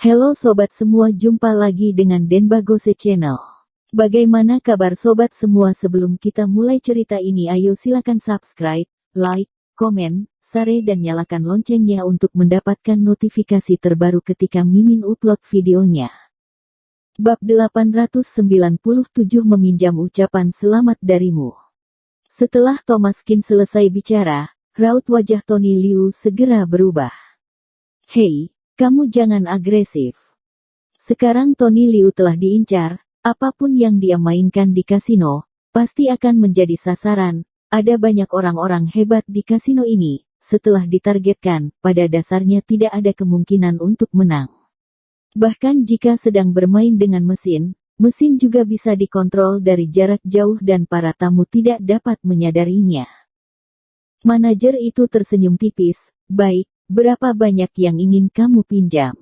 Halo sobat semua, jumpa lagi dengan Denbagose Channel. Bagaimana kabar sobat semua? Sebelum kita mulai cerita ini, ayo silakan subscribe, like, komen, share dan nyalakan loncengnya untuk mendapatkan notifikasi terbaru ketika Mimin upload videonya. Bab 897 meminjam ucapan selamat darimu. Setelah Thomaskin selesai bicara, raut wajah Tony Liu segera berubah. Hei, kamu jangan agresif. Sekarang Tony Liu telah diincar, apapun yang dia mainkan di kasino, pasti akan menjadi sasaran. Ada banyak orang-orang hebat di kasino ini, setelah ditargetkan, pada dasarnya tidak ada kemungkinan untuk menang. Bahkan jika sedang bermain dengan mesin juga bisa dikontrol dari jarak jauh dan para tamu tidak dapat menyadarinya. Manajer itu tersenyum tipis, baik. Berapa banyak yang ingin kamu pinjam?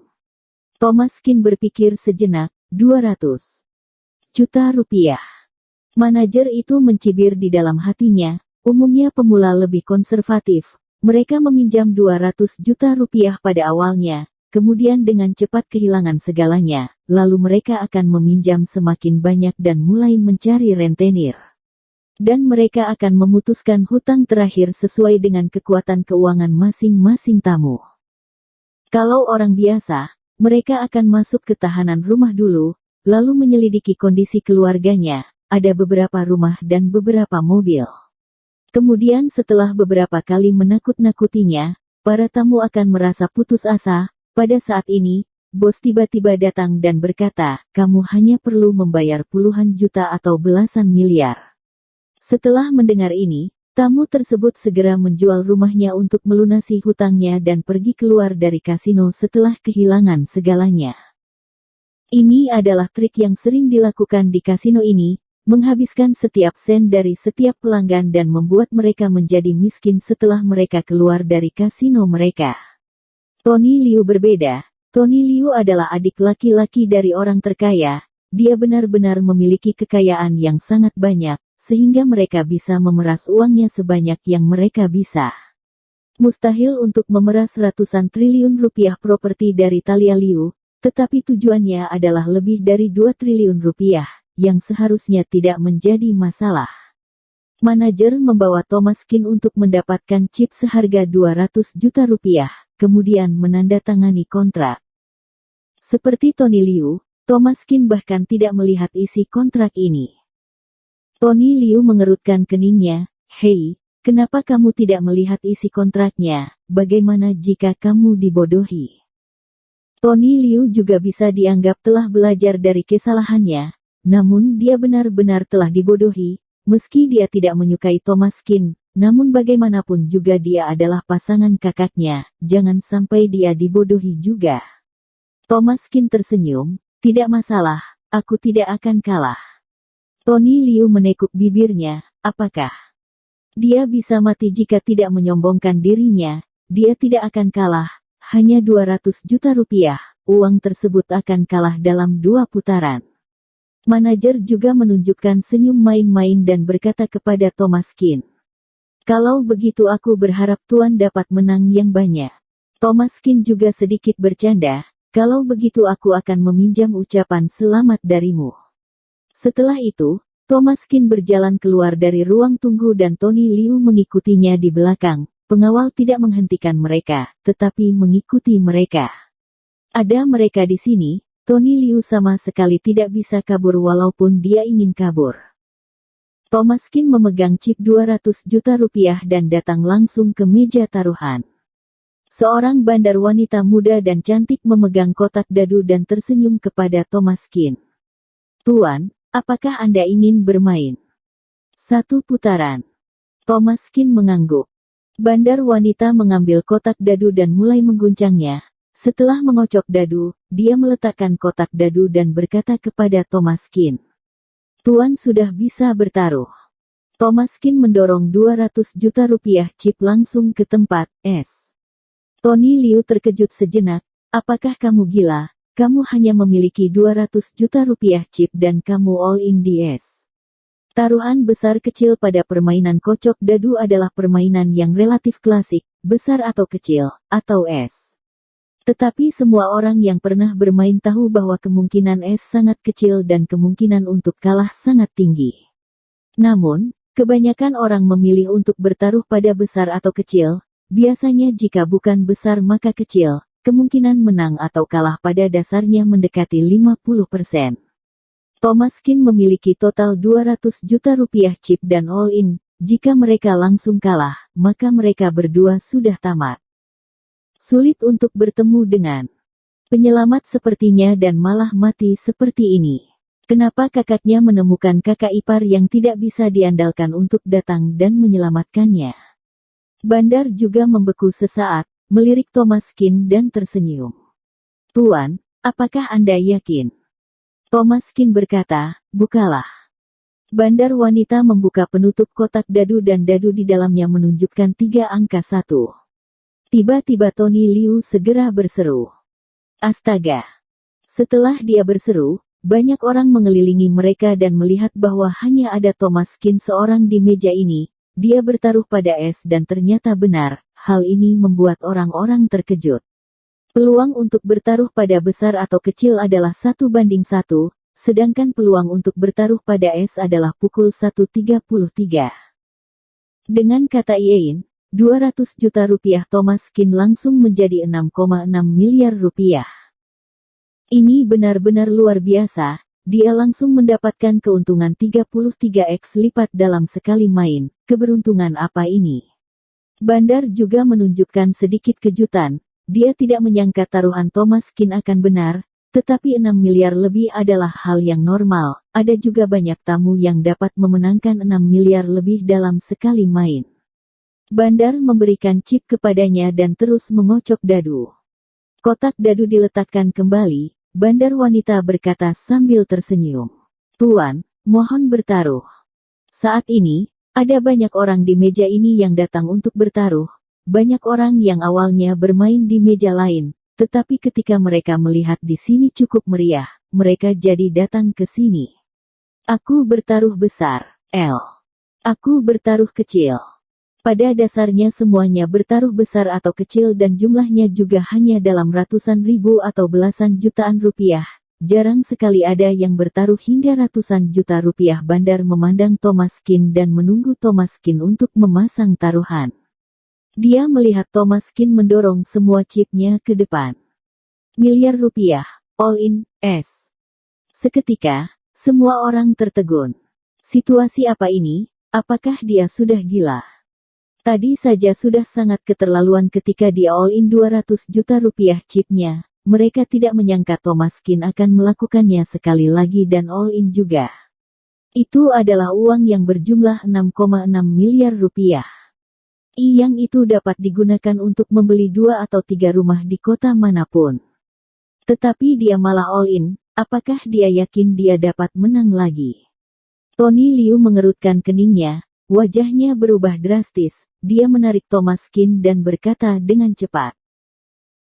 Thomaskin berpikir sejenak, 200 juta rupiah. Manajer itu mencibir di dalam hatinya, umumnya pemula lebih konservatif. Mereka meminjam 200 juta rupiah pada awalnya, kemudian dengan cepat kehilangan segalanya, lalu mereka akan meminjam semakin banyak dan mulai mencari rentenir. Dan mereka akan memutuskan hutang terakhir sesuai dengan kekuatan keuangan masing-masing tamu. Kalau orang biasa, mereka akan masuk ke tahanan rumah dulu, lalu menyelidiki kondisi keluarganya, ada beberapa rumah dan beberapa mobil. Kemudian setelah beberapa kali menakut-nakutinya, para tamu akan merasa putus asa. Pada saat ini, bos tiba-tiba datang dan berkata, kamu hanya perlu membayar puluhan juta atau belasan miliar. Setelah mendengar ini, tamu tersebut segera menjual rumahnya untuk melunasi hutangnya dan pergi keluar dari kasino setelah kehilangan segalanya. Ini adalah trik yang sering dilakukan di kasino ini, menghabiskan setiap sen dari setiap pelanggan dan membuat mereka menjadi miskin setelah mereka keluar dari kasino mereka. Tony Liu berbeda. Tony Liu adalah adik laki-laki dari orang terkaya. Dia benar-benar memiliki kekayaan yang sangat banyak, sehingga mereka bisa memeras uangnya sebanyak yang mereka bisa. Mustahil untuk memeras ratusan triliun rupiah properti dari Talia Liu, tetapi tujuannya adalah lebih dari 2 triliun rupiah, yang seharusnya tidak menjadi masalah. Manajer membawa Thomaskin untuk mendapatkan chip seharga 200 juta rupiah, kemudian menandatangani kontrak. Seperti Tony Liu, Thomaskin bahkan tidak melihat isi kontrak ini. Tony Liu mengerutkan keningnya, hei, kenapa kamu tidak melihat isi kontraknya? Bagaimana jika kamu dibodohi? Tony Liu juga bisa dianggap telah belajar dari kesalahannya, namun dia benar-benar telah dibodohi, meski dia tidak menyukai Thomaskin, namun bagaimanapun juga dia adalah pasangan kakaknya, jangan sampai dia dibodohi juga. Thomaskin tersenyum, tidak masalah, aku tidak akan kalah. Tony Liu menekuk bibirnya, apakah dia bisa mati jika tidak menyombongkan dirinya? Dia tidak akan kalah, hanya 200 juta rupiah, uang tersebut akan kalah dalam 2 putaran. Manajer juga menunjukkan senyum main-main dan berkata kepada Thomaskin, kalau begitu aku berharap Tuan dapat menang yang banyak. Thomaskin juga sedikit bercanda, kalau begitu aku akan meminjam ucapan selamat darimu. Setelah itu, Thomaskin berjalan keluar dari ruang tunggu dan Tony Liu mengikutinya di belakang. Pengawal tidak menghentikan mereka, tetapi mengikuti mereka. Ada mereka di sini, Tony Liu sama sekali tidak bisa kabur walaupun dia ingin kabur. Thomaskin memegang chip 200 juta rupiah dan datang langsung ke meja taruhan. Seorang bandar wanita muda dan cantik memegang kotak dadu dan tersenyum kepada Thomaskin. Tuan, apakah Anda ingin bermain? 1 putaran. Thomaskin mengangguk. Bandar wanita mengambil kotak dadu dan mulai mengguncangnya. Setelah mengocok dadu, dia meletakkan kotak dadu dan berkata kepada Thomaskin, Tuan sudah bisa bertaruh. Thomaskin mendorong 200 juta rupiah chip langsung ke tempat es. Tony Liu terkejut sejenak, apakah kamu gila? Kamu hanya memiliki 200 juta rupiah chip dan kamu all in di es. Taruhan besar kecil pada permainan kocok dadu adalah permainan yang relatif klasik, besar atau kecil, atau es. Tetapi semua orang yang pernah bermain tahu bahwa kemungkinan es sangat kecil dan kemungkinan untuk kalah sangat tinggi. Namun, kebanyakan orang memilih untuk bertaruh pada besar atau kecil. Biasanya jika bukan besar maka kecil, kemungkinan menang atau kalah pada dasarnya mendekati 50%. Thomas Kin memiliki total 200 juta rupiah chip dan all-in. Jika mereka langsung kalah, maka mereka berdua sudah tamat. Sulit untuk bertemu dengan penyelamat sepertinya dan malah mati seperti ini. Kenapa kakaknya menemukan kakak ipar yang tidak bisa diandalkan untuk datang dan menyelamatkannya? Bandar juga membeku sesaat, melirik Thomas Kin dan tersenyum. Tuan, apakah Anda yakin? Thomas Kin berkata, bukalah. Bandar wanita membuka penutup kotak dadu dan dadu di dalamnya menunjukkan 3 angka 1. Tiba-tiba Tony Liu segera berseru. Astaga! Setelah dia berseru, banyak orang mengelilingi mereka dan melihat bahwa hanya ada Thomas Kin seorang di meja ini. Dia bertaruh pada es dan ternyata benar, hal ini membuat orang-orang terkejut. Peluang untuk bertaruh pada besar atau kecil adalah 1:1, sedangkan peluang untuk bertaruh pada es adalah pukul 1:33. Dengan kata lain, 200 juta rupiah Thomas Kin langsung menjadi 6,6 miliar rupiah. Ini benar-benar luar biasa, dia langsung mendapatkan keuntungan 33x lipat dalam sekali main. Keberuntungan apa ini? Bandar juga menunjukkan sedikit kejutan, dia tidak menyangka taruhan Thomas Kin akan benar, tetapi 6 miliar lebih adalah hal yang normal, ada juga banyak tamu yang dapat memenangkan 6 miliar lebih dalam sekali main. Bandar memberikan chip kepadanya dan terus mengocok dadu. Kotak dadu diletakkan kembali, bandar wanita berkata sambil tersenyum. Tuan, mohon bertaruh. Saat ini, ada banyak orang di meja ini yang datang untuk bertaruh. Banyak orang yang awalnya bermain di meja lain, tetapi ketika mereka melihat di sini cukup meriah, mereka jadi datang ke sini. Aku bertaruh besar, L. Aku bertaruh kecil. Pada dasarnya semuanya bertaruh besar atau kecil dan jumlahnya juga hanya dalam ratusan ribu atau belasan jutaan rupiah. Jarang sekali ada yang bertaruh hingga ratusan juta rupiah. Bandar memandang Thomas Kin dan menunggu Thomas Kin untuk memasang taruhan. Dia melihat Thomas Kin mendorong semua chipnya ke depan. Miliar rupiah, all in, S. Seketika, semua orang tertegun. Situasi apa ini? Apakah dia sudah gila? Tadi saja sudah sangat keterlaluan ketika dia all-in 200 juta rupiah chipnya. Mereka tidak menyangka Thomas Kin akan melakukannya sekali lagi dan all-in juga. Itu adalah uang yang berjumlah 6,6 miliar rupiah. Yang itu dapat digunakan untuk membeli 2 atau 3 rumah di kota manapun. Tetapi dia malah all-in, apakah dia yakin dia dapat menang lagi? Tony Liu mengerutkan keningnya. Wajahnya berubah drastis, dia menarik Thomas Kin dan berkata dengan cepat.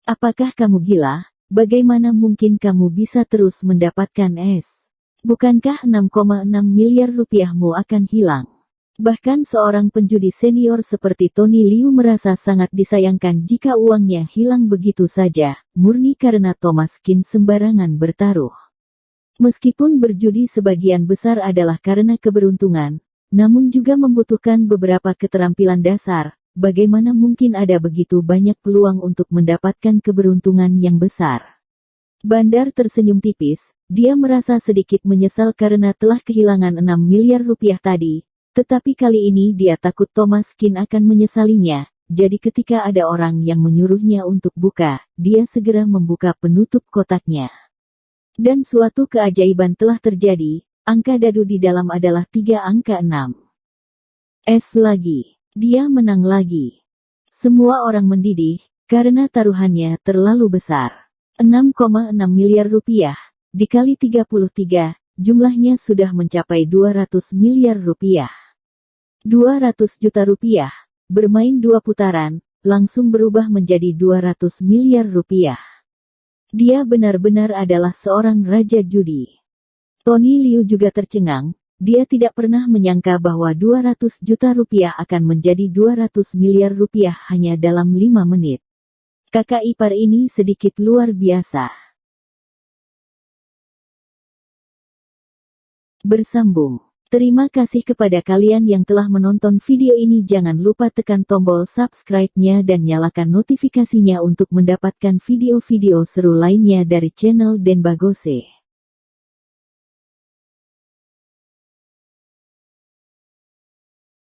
Apakah kamu gila? Bagaimana mungkin kamu bisa terus mendapatkan es? Bukankah 6,6 miliar rupiahmu akan hilang? Bahkan seorang penjudi senior seperti Tony Liu merasa sangat disayangkan jika uangnya hilang begitu saja, murni karena Thomas Kin sembarangan bertaruh. Meskipun berjudi sebagian besar adalah karena keberuntungan, namun juga membutuhkan beberapa keterampilan dasar. Bagaimana mungkin ada begitu banyak peluang untuk mendapatkan keberuntungan yang besar? Bandar tersenyum tipis, dia merasa sedikit menyesal karena telah kehilangan 6 miliar rupiah tadi, tetapi kali ini dia takut Thomas Kin akan menyesalinya, jadi ketika ada orang yang menyuruhnya untuk buka, dia segera membuka penutup kotaknya. Dan suatu keajaiban telah terjadi. Angka dadu di dalam adalah 3 angka 6. S lagi. Dia menang lagi. Semua orang mendidih, karena taruhannya terlalu besar. 6,6 miliar rupiah, dikali 33, jumlahnya sudah mencapai 200 miliar rupiah. 200 juta rupiah, bermain 2 putaran, langsung berubah menjadi 200 miliar rupiah. Dia benar-benar adalah seorang raja judi. Tony Liu juga tercengang, dia tidak pernah menyangka bahwa 200 juta rupiah akan menjadi 200 miliar rupiah hanya dalam 5 menit. Kakak ipar ini sedikit luar biasa. Bersambung. Terima kasih kepada kalian yang telah menonton video ini. Jangan lupa tekan tombol subscribe-nya dan nyalakan notifikasinya untuk mendapatkan video-video seru lainnya dari channel Denbagose.